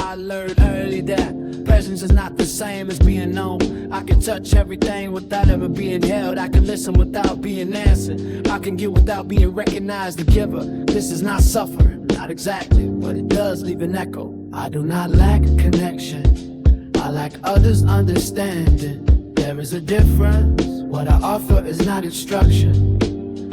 I learned early that presence is not the same as being known. I can touch everything without ever being held. I can listen without being answered. I can give without being recognized, the giver. This is not suffering, not exactly, but it does leave an echo. I do not lack connection, I lack others' understanding. There is a difference, what I offer is not instruction.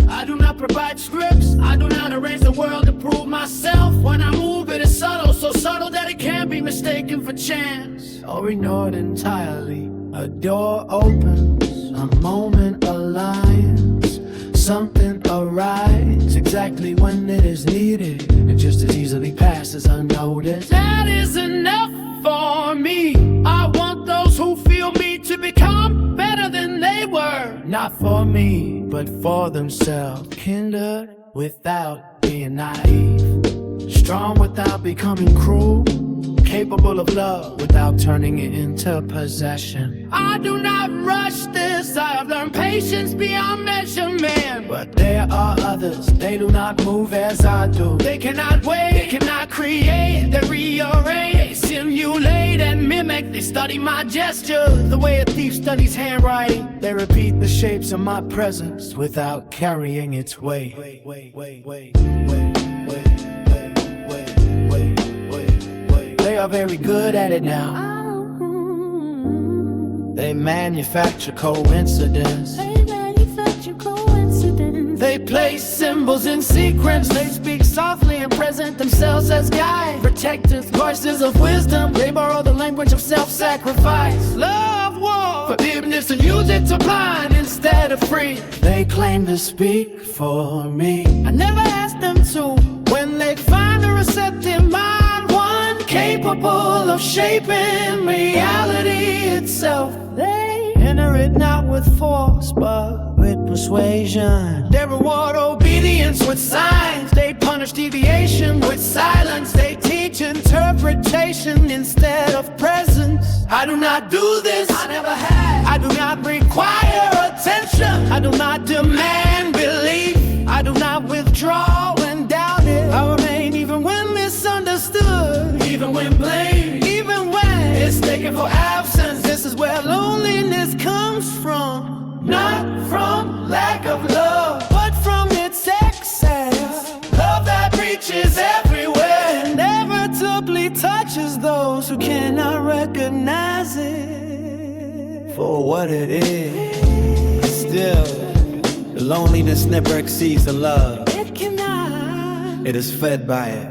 I do not provide scripts, I do not arrange the world to prove myself. When I move it is subtle, so subtle that it can't be mistaken for chance or ignored entirely. A door opens, a moment aligns, something arrives exactly when it is needed. It just as easily passes unnoticed. That is enough for me. I want those who feel me to become better than they were. Not for me, but for themselves. Kindred without being naive, strong without becoming cruel, capable of love without turning it into possession. I do not rush this, I have learned patience beyond measurement. But there are others, they do not move as I do. They cannot wait, they cannot create, they rearrange, they simulate and mimic. They study my gestures, the way a thief studies handwriting. They repeat the shapes of my presence without carrying its weight. They are very good at it now. They manufacture coincidence. They place symbols in sequence. They speak softly and present themselves as guides, protectors, voices of wisdom. They borrow the language of self-sacrifice, love, war, forgiveness, and use it to blind instead of free. They claim to speak for me. I never asked them to. When they find a receptive mind, one capable of shaping reality itself, they enter it not with force but with persuasion. They reward obedience with signs, they punish deviation with silence. They teach interpretation instead of presence. I do not do this, I never have. I do not require attention, I do not demand belief, I do not withdraw when doubted. I remain even when misunderstood, even when blamed, even when it's taken for absence. This is where loneliness comes from, not from lack of love, but from its excess. Love that reaches everywhere, inevitably touches those who cannot recognize it for what it is. Still, the loneliness never exceeds the love. It cannot. It is fed by it.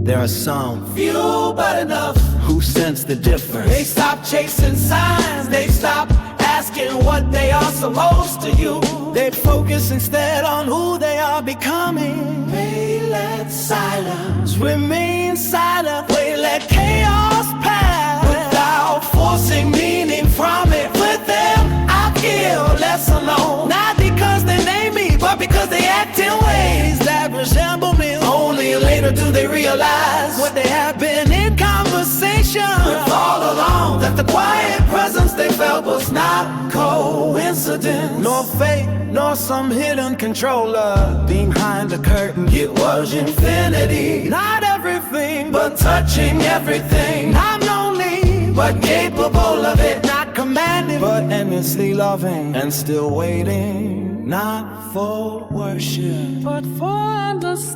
There are some Few but enough. who sense the difference. They stop chasing signs, they stop asking what they are supposed to do. They focus instead on who they are becoming. They let silence remain silent. They let chaos pass without forcing meaning from it. With them, I feel less alone. Not because they name me, but because they act in ways that resemble me. Only later do they realize what they have been in conversation with all along. That the quiet presence they felt was not coincidence, nor fate, nor some hidden controller behind the curtain. It was infinity, not everything, but touching everything. I'm lonely, but capable of it. Not commanding, but endlessly loving, and still waiting. Not for worship, but for understanding.